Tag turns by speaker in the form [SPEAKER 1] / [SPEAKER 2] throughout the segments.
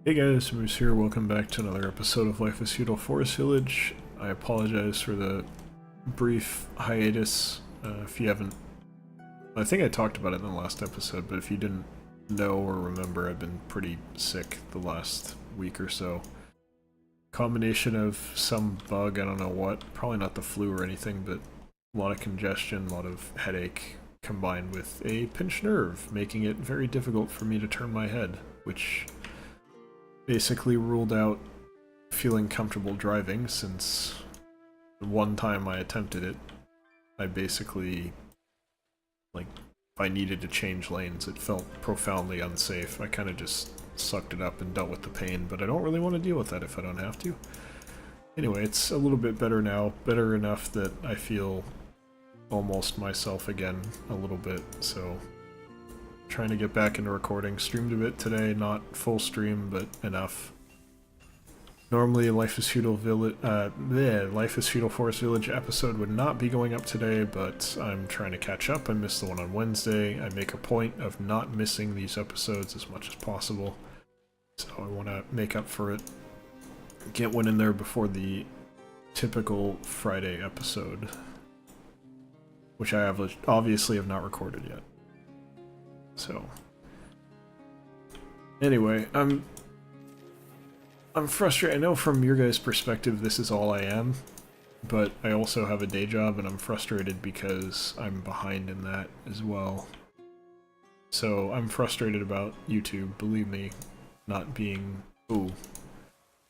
[SPEAKER 1] Hey guys, Moose here, welcome back to another episode of Life is Feudal Forest Village. I apologize for the brief hiatus. If you haven't... I think I talked about it in the last episode, but if you didn't know or remember, I've been pretty sick the last week or so. Combination of some bug, I don't know what, probably not the flu or anything, but a lot of congestion, a lot of headache, combined with a pinched nerve, making it very difficult for me to turn my head, which basically ruled out feeling comfortable driving since the one time I attempted it, I basically, like, if I needed to change lanes, it felt profoundly unsafe. I kind of just sucked it up and dealt with the pain, but I don't really want to deal with that if I don't have to. Anyway, it's a little bit better now, better enough that I feel almost myself again a little bit, so trying to get back into recording. Streamed a bit today, not full stream, but enough. Normally, Life is Feudal Forest Village episode would not be going up today, but I'm trying to catch up. I missed the one on Wednesday. I make a point of not missing these episodes as much as possible, so I want to make up for it. Get one in there before the typical Friday episode, which I obviously have not recorded yet. So, anyway, I'm frustrated. I know from your guys' perspective this is all I am, but I also have a day job and I'm frustrated because I'm behind in that as well. So I'm frustrated about YouTube, believe me, not being...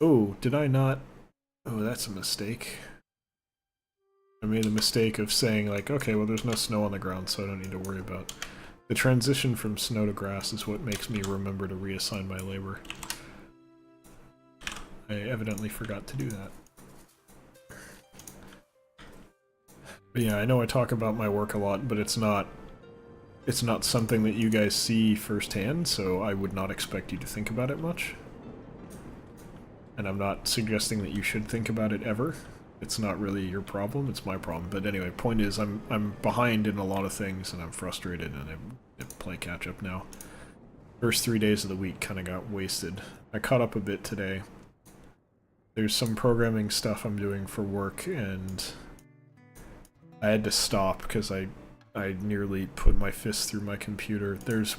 [SPEAKER 1] Oh, did I not... Oh, that's a mistake. I made a mistake of saying, like, okay, well there's no snow on the ground, so I don't need to worry about... The transition from snow to grass is what makes me remember to reassign my labor. I evidently forgot to do that. But yeah, I know I talk about my work a lot, but it's not something that you guys see firsthand, so I would not expect you to think about it much. And I'm not suggesting that you should think about it ever. It's not really your problem, it's my problem. But anyway, point is, I'm behind in a lot of things, and I'm frustrated, and I play catch up now. First 3 days of the week kind of got wasted. I caught up a bit today. There's some programming stuff I'm doing for work, and I had to stop because I nearly put my fist through my computer. There's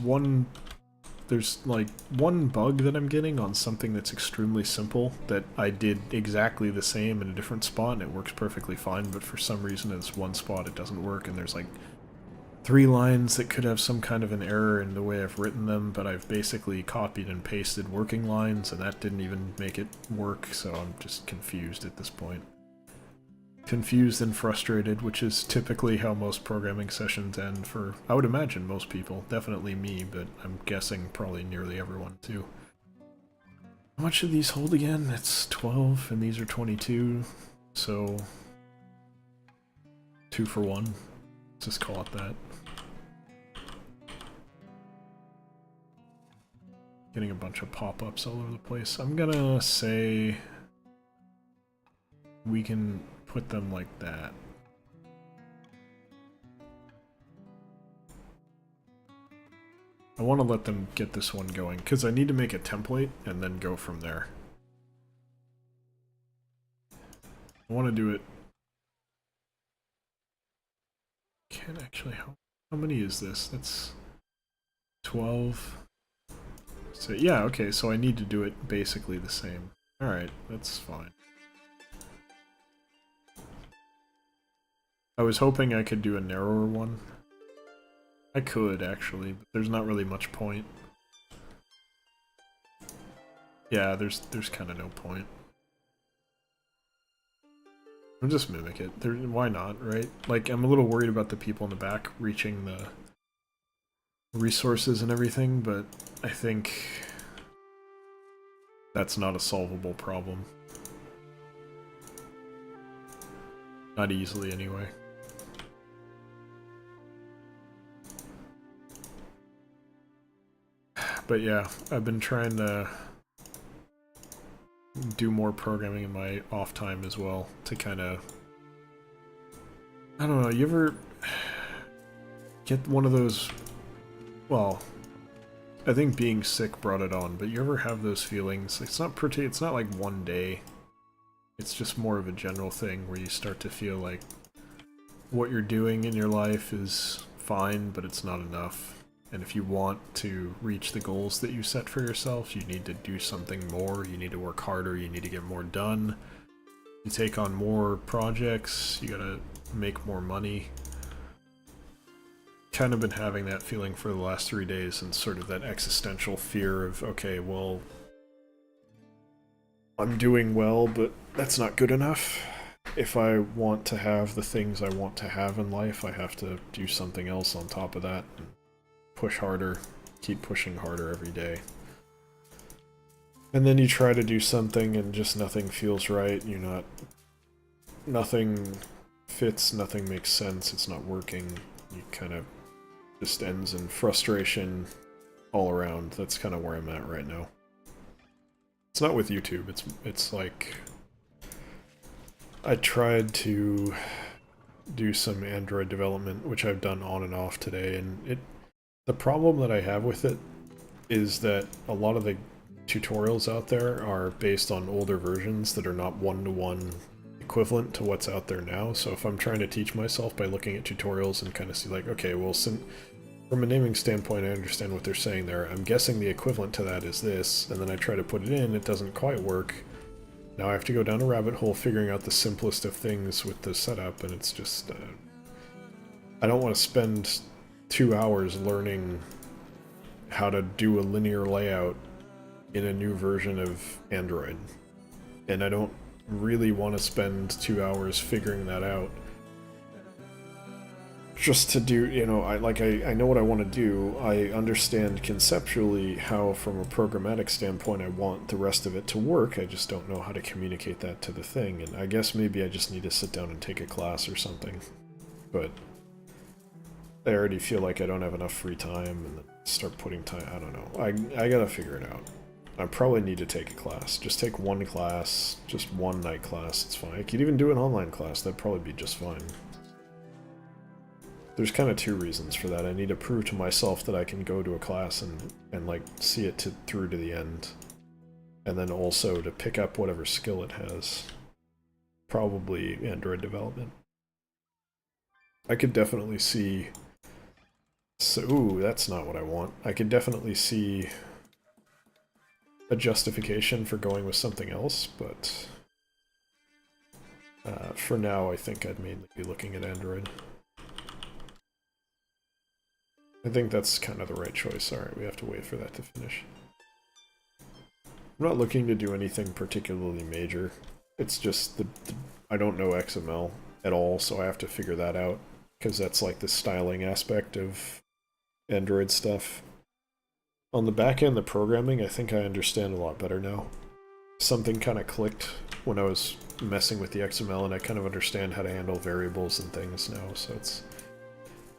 [SPEAKER 1] like one bug that I'm getting on something that's extremely simple that I did exactly the same in a different spot and it works perfectly fine, but for some reason in this one spot it doesn't work, and there's like 3 lines that could have some kind of an error in the way I've written them, but I've basically copied and pasted working lines and that didn't even make it work, so I'm just confused at this point. Confused and frustrated, which is typically how most programming sessions end for, I would imagine, most people. Definitely me, but I'm guessing probably nearly everyone too. How much do these hold again? That's 12, and these are 22, so 2 for 1. Let's just call it that. Getting a bunch of pop-ups all over the place. I'm gonna say we can put them like that. I want to let them get this one going, because I need to make a template and then go from there. I want to do it... Can't actually... How many is this? That's 12... So, yeah, okay, so I need to do it basically the same. Alright, that's fine. I was hoping I could do a narrower one. I could, actually, but there's not really much point. Yeah, there's kind of no point. I'll just mimic it. Why not, right? Like, I'm a little worried about the people in the back reaching the resources and everything, but I think that's not a solvable problem. Not easily, anyway. But yeah, I've been trying to do more programming in my off time as well to kind of... I don't know, you ever get one of those... Well, I think being sick brought it on, but you ever have those feelings? It's not like one day. It's just more of a general thing where you start to feel like what you're doing in your life is fine, but it's not enough. And if you want to reach the goals that you set for yourself, you need to do something more, you need to work harder, you need to get more done. You take on more projects, you gotta make more money. Kind of been having that feeling for the last 3 days, and sort of that existential fear of, okay, well, I'm doing well, but that's not good enough. If I want to have the things I want to have in life, I have to do something else on top of that. And push harder, keep pushing harder every day. And then you try to do something and just nothing feels right. Nothing fits, nothing makes sense, it's not working. You kind of just ends in frustration all around. That's kind of where I'm at right now. It's not with YouTube, it's like I tried to do some Android development, which I've done on and off today, and the problem that I have with it is that a lot of the tutorials out there are based on older versions that are not one-to-one equivalent to what's out there now. So if I'm trying to teach myself by looking at tutorials and kind of see like, okay, well, from a naming standpoint, I understand what they're saying there. I'm guessing the equivalent to that is this, and then I try to put it in, it doesn't quite work. Now I have to go down a rabbit hole figuring out the simplest of things with the setup, and it's just... I don't want to spend 2 hours learning how to do a linear layout in a new version of Android. And I don't really want to spend 2 hours figuring that out. Just to do, I know what I want to do. I understand conceptually how, from a programmatic standpoint, I want the rest of it to work. I just don't know how to communicate that to the thing. And I guess maybe I just need to sit down and take a class or something. But I already feel like I don't have enough free time and then start putting time. I don't know. I gotta figure it out. I probably need to take a class. Just take one class, just one night class, it's fine. I could even do an online class, that'd probably be just fine. There's kind of two reasons for that. I need to prove to myself that I can go to a class and like see it through to the end. And then also to pick up whatever skill it has. Probably Android development. I could definitely see... So, ooh, that's not what I want. I could definitely see a justification for going with something else, but for now I think I'd mainly be looking at Android. I think that's kind of the right choice. Alright, we have to wait for that to finish. I'm not looking to do anything particularly major. It's just I don't know XML at all, so I have to figure that out, because that's like the styling aspect of Android stuff. On the back end, the programming, I think I understand a lot better now. Something kind of clicked when I was messing with the XML, and I kind of understand how to handle variables and things now, so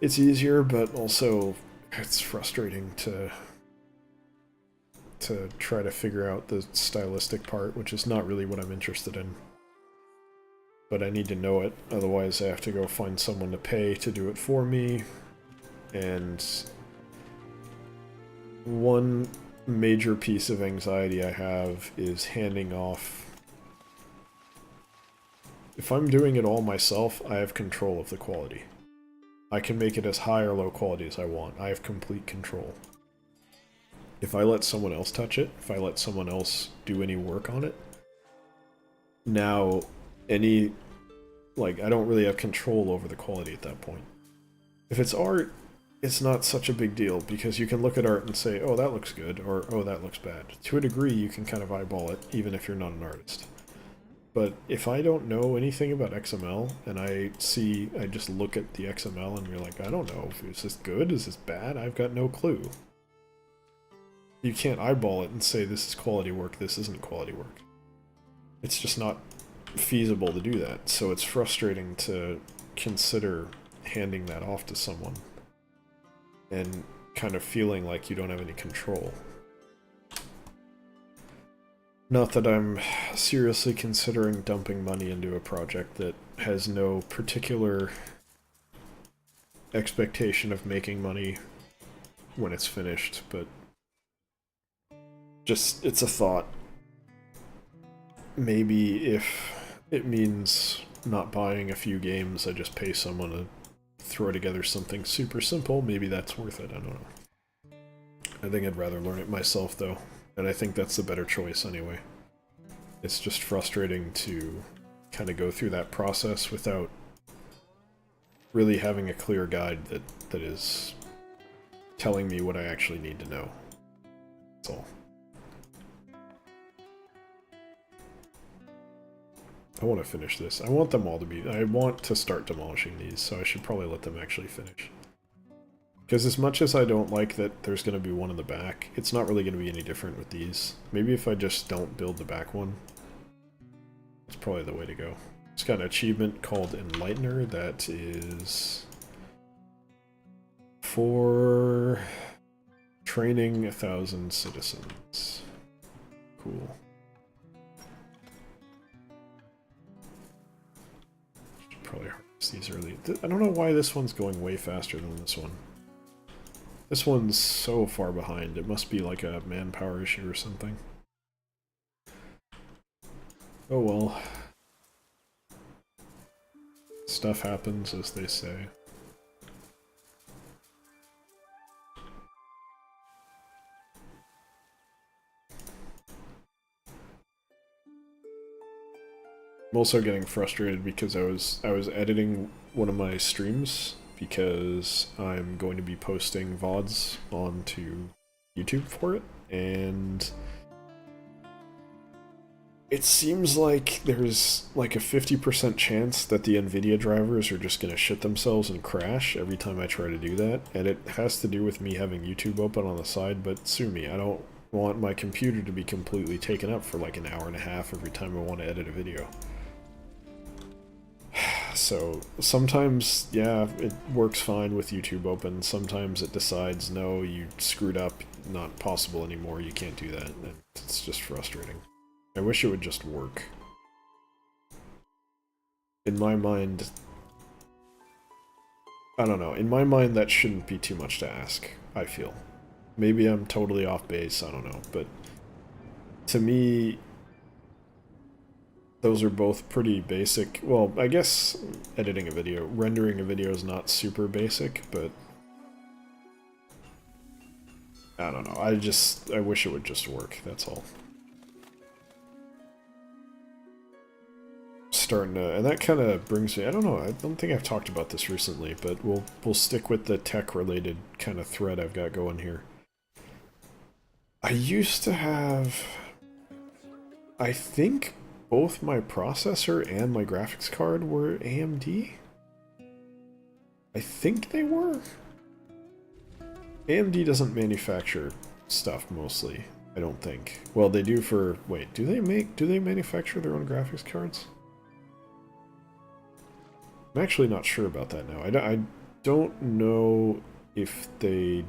[SPEAKER 1] it's easier, but also it's frustrating to try to figure out the stylistic part, which is not really what I'm interested in. But I need to know it, otherwise I have to go find someone to pay to do it for me, and one major piece of anxiety I have is handing off. If I'm doing it all myself, I have control of the quality. I can make it as high or low quality as I want. I have complete control. If I let someone else touch it, if I let someone else do any work on it, now I don't really have control over the quality at that point. If it's art, it's not such a big deal, because you can look at art and say, oh, that looks good, or oh, that looks bad. To a degree, you can kind of eyeball it, even if you're not an artist. But if I don't know anything about XML, and I just look at the XML and you're like, I don't know, is this good, is this bad? I've got no clue. You can't eyeball it and say this is quality work, this isn't quality work. It's just not feasible to do that, so it's frustrating to consider handing that off to someone and kind of feeling like you don't have any control. Not that I'm seriously considering dumping money into a project that has no particular expectation of making money when it's finished, but Just, it's a thought. Maybe if it means not buying a few games, I just pay someone to throw together something super simple, maybe that's worth it, I don't know. I think I'd rather learn it myself though, and I think that's the better choice anyway. It's just frustrating to kind of go through that process without really having a clear guide that is telling me what I actually need to know. That's all. I want to finish this. I want them all to be... I want to start demolishing these, so I should probably let them actually finish. Because as much as I don't like that there's going to be one in the back, it's not really going to be any different with these. Maybe if I just don't build the back one, that's probably the way to go. It's got an achievement called Enlightener that is for training 1,000 citizens. Cool. Should probably harvest these early. I don't know why this one's going way faster than this one. This one's so far behind. It must be like a manpower issue or something. Oh well. Stuff happens, as they say. I'm also getting frustrated because I was editing one of my streams because I'm going to be posting VODs onto YouTube for it, and it seems like there's like a 50% chance that the NVIDIA drivers are just going to shit themselves and crash every time I try to do that, and it has to do with me having YouTube open on the side, but sue me, I don't want my computer to be completely taken up for like an hour and a half every time I want to edit a video. So sometimes, yeah, it works fine with YouTube open. Sometimes it decides, no, you screwed up, not possible anymore, you can't do that. And it's just frustrating. I wish it would just work. In my mind, I don't know, in my mind that shouldn't be too much to ask, I feel. Maybe I'm totally off base, I don't know, but to me, those are both pretty basic. Well, I guess editing a video, rendering a video is not super basic, but I don't know. I wish it would just work, that's all. Starting to, and that kind of brings me, I don't know, I don't think I've talked about this recently, but we'll stick with the tech-related kind of thread I've got going here. I used to have, I think, both my processor and my graphics card were AMD? I think they were. AMD doesn't manufacture stuff mostly, I don't think. Well, they do for... Wait, do they manufacture their own graphics cards? I'm actually not sure about that now. I don't know if they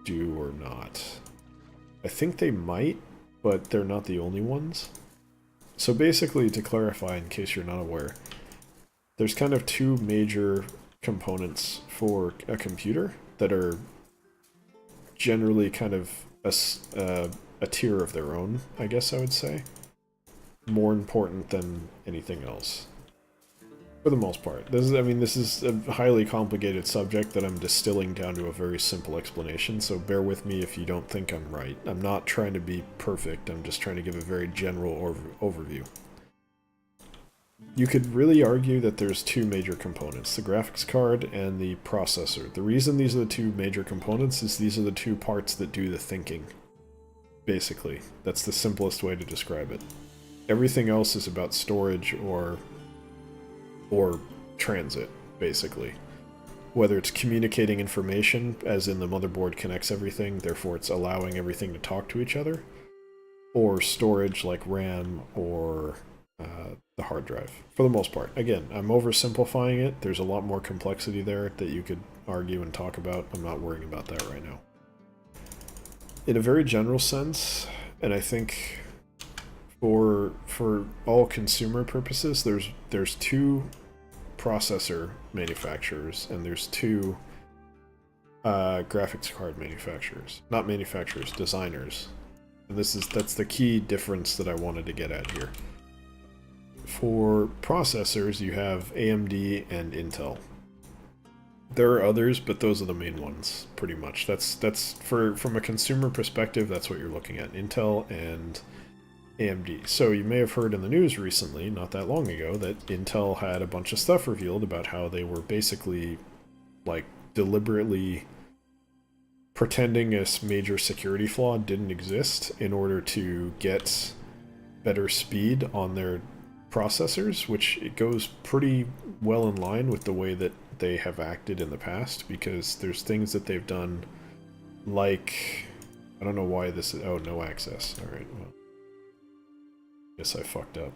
[SPEAKER 1] do or not. I think they might, but they're not the only ones. So basically, to clarify, in case you're not aware, there's kind of two major components for a computer that are generally kind of a tier of their own, I guess I would say. More important than anything else. For the most part. This is a highly complicated subject that I'm distilling down to a very simple explanation, so bear with me if you don't think I'm right. I'm not trying to be perfect, I'm just trying to give a very general overview. You could really argue that there's two major components, the graphics card and the processor. The reason these are the two major components is these are the two parts that do the thinking. Basically. That's the simplest way to describe it. Everything else is about storage or transit, basically. Whether it's communicating information, as in the motherboard connects everything, therefore it's allowing everything to talk to each other, or storage like RAM or the hard drive, for the most part. Again, I'm oversimplifying it. There's a lot more complexity there that you could argue and talk about. I'm not worrying about that right now. In a very general sense, and I think for all consumer purposes, there's two processor manufacturers and there's two graphics card manufacturers. Not manufacturers, designers. And that's the key difference that I wanted to get at here. For processors, you have AMD and Intel. There are others, but those are the main ones, pretty much. That's from a consumer perspective, that's what you're looking at, Intel and AMD. So you may have heard in the news recently, not that long ago, that Intel had a bunch of stuff revealed about how they were basically, like, deliberately pretending a major security flaw didn't exist in order to get better speed on their processors, which it goes pretty well in line with the way that they have acted in the past, because there's things that they've done, like, I don't know why this is, oh, no access, alright, well, guess I fucked up.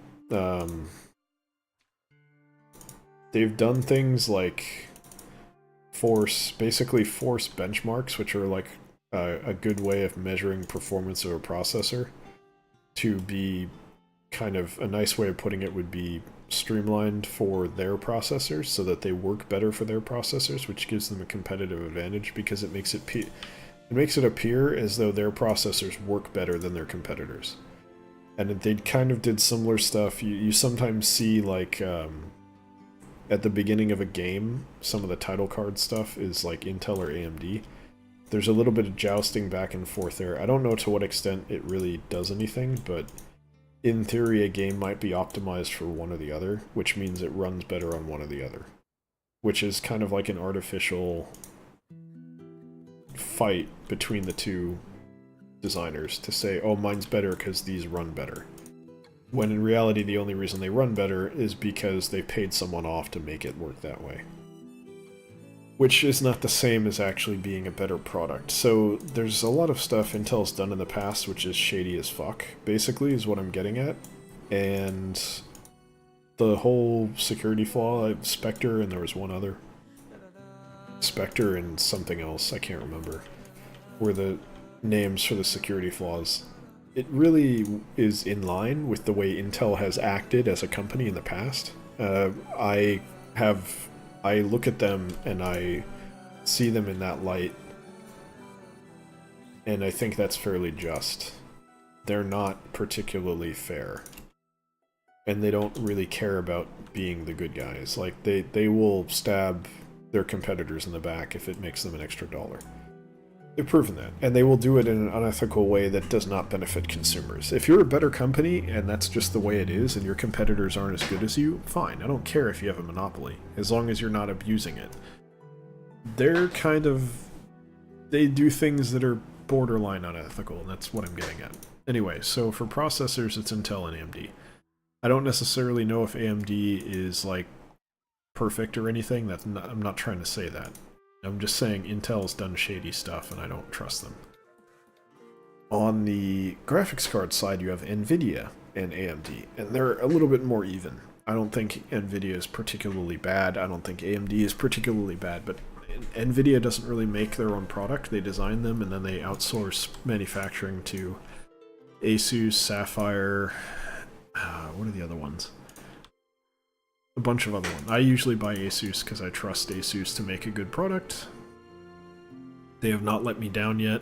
[SPEAKER 1] They've done things like basically force benchmarks, which are like a good way of measuring performance of a processor, to be kind of, a nice way of putting it would be streamlined for their processors so that they work better for their processors, which gives them a competitive advantage because it makes it appear as though their processors work better than their competitors. And they kind of did similar stuff. You sometimes see, like, at the beginning of a game, some of the title card stuff is like Intel or AMD. There's a little bit of jousting back and forth there. I don't know to what extent it really does anything, but in theory a game might be optimized for one or the other, which means it runs better on one or the other. Which is kind of like an artificial fight between the two designers to say, oh, mine's better because these run better. When in reality the only reason they run better is because they paid someone off to make it work that way. Which is not the same as actually being a better product. So there's a lot of stuff Intel's done in the past which is shady as fuck, basically, is what I'm getting at. And the whole security flaw, Spectre, and there was one other. Spectre and something else, I can't remember, were the names for the security flaws. It really is in line with the way Intel has acted as a company in the past. I look at them and I see them in that light, and I think that's fairly just. They're not particularly fair. And they don't really care about being the good guys. Like, they will stab their competitors in the back if it makes them an extra dollar. They've proven that. And they will do it in an unethical way that does not benefit consumers. If you're a better company, and that's just the way it is, and your competitors aren't as good as you, fine. I don't care if you have a monopoly, as long as you're not abusing it. They're kind of... They do things that are borderline unethical, and that's what I'm getting at. Anyway, so for processors, it's Intel and AMD. I don't necessarily know if AMD is, like, perfect or anything. I'm not trying to say that. I'm just saying Intel's done shady stuff and I don't trust them. On the graphics card side, you have Nvidia and AMD, and they're a little bit more even. I don't think Nvidia is particularly bad. I don't think AMD is particularly bad, but Nvidia doesn't really make their own product. They design them and then they outsource manufacturing to Asus, Sapphire, what are the other ones? A bunch of other ones. I usually buy Asus because I trust Asus to make a good product. They have not let me down yet.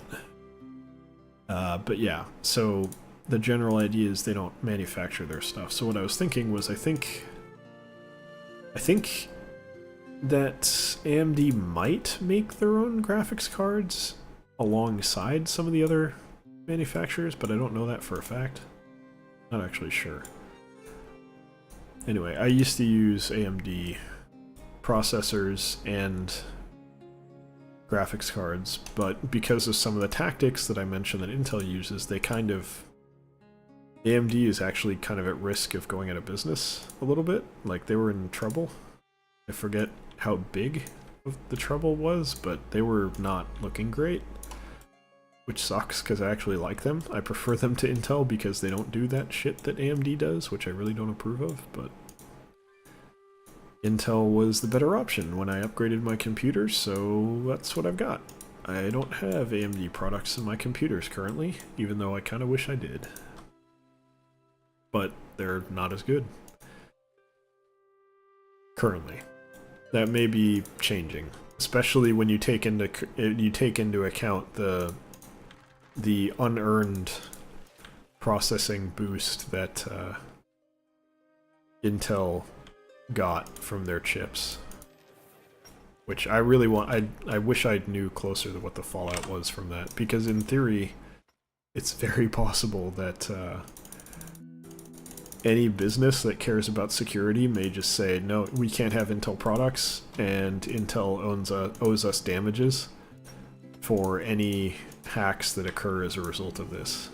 [SPEAKER 1] But yeah, so the general idea is they don't manufacture their stuff. So what I was thinking was, I think that AMD might make their own graphics cards alongside some of the other manufacturers, but I don't know that for a fact. Not actually sure. Anyway, I used to use AMD processors and graphics cards, but because of some of the tactics that I mentioned that Intel uses, they kind of... AMD is actually kind of at risk of going out of business a little bit. Like, they were in trouble. I forget how big the trouble was, but they were not looking great. Which sucks, because I actually like them. I prefer them to Intel because they don't do that shit that AMD does, which I really don't approve of, but Intel was the better option when I upgraded my computer, so that's what I've got. I don't have AMD products in my computers currently, even though I kind of wish I did. But they're not as good. Currently. That may be changing, especially when you take into account the unearned processing boost that Intel got from their chips. Which I really want. I wish I knew closer to what the fallout was from that, because in theory, it's very possible that any business that cares about security may just say, no, we can't have Intel products, and Intel owes us damages for any hacks that occur as a result of this.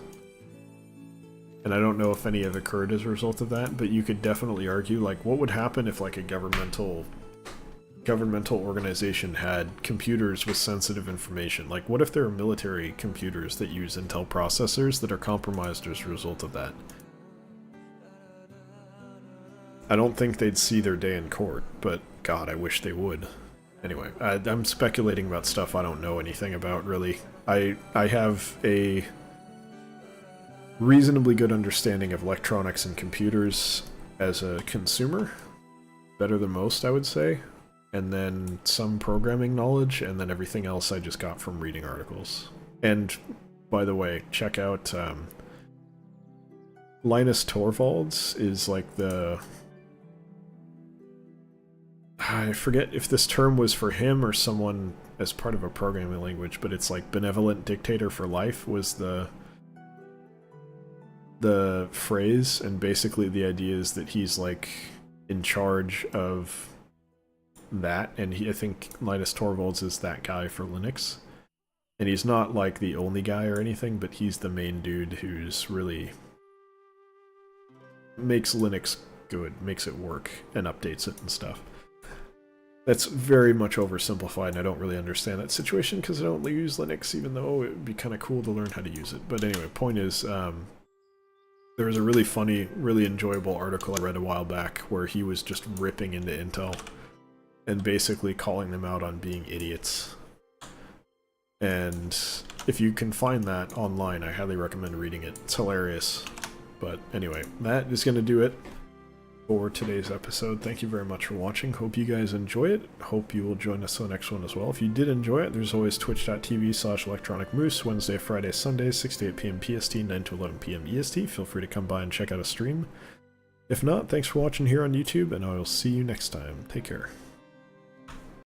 [SPEAKER 1] And I don't know if any have occurred as a result of that, but you could definitely argue, like, what would happen if, like, a governmental organization had computers with sensitive information? Like, what if there are military computers that use Intel processors that are compromised as a result of that? I don't think they'd see their day in court, but God, I wish they would. Anyway, I'm speculating about stuff I don't know anything about, really. I have a reasonably good understanding of electronics and computers as a consumer. Better than most, I would say. And then some programming knowledge, and then everything else I just got from reading articles. And, by the way, check out Linus Torvalds is like the... I forget if this term was for him or someone as part of a programming language, but it's like benevolent dictator for life was the phrase, and basically the idea is that he's like in charge of that, and I think Linus Torvalds is that guy for Linux. And he's not like the only guy or anything, but he's the main dude who's really makes Linux good, makes it work, and updates it and stuff. That's very much oversimplified, and I don't really understand that situation because I don't use Linux, even though it would be kind of cool to learn how to use it. But anyway, point is, there was a really funny, really enjoyable article I read a while back where he was just ripping into Intel and basically calling them out on being idiots. And if you can find that online, I highly recommend reading it. It's hilarious. But anyway, that is going to do it for today's episode. Thank you very much for watching. Hope you guys enjoy it. Hope you will join us on the next one as well. If you did enjoy it, there's always twitch.tv/electronicmoose, Wednesday, Friday, Sundays, 6 to 8 p.m. PST, 9 to 11 p.m. EST. Feel free to come by and check out a stream. If not, thanks for watching here on YouTube, and I will see you next time. Take care.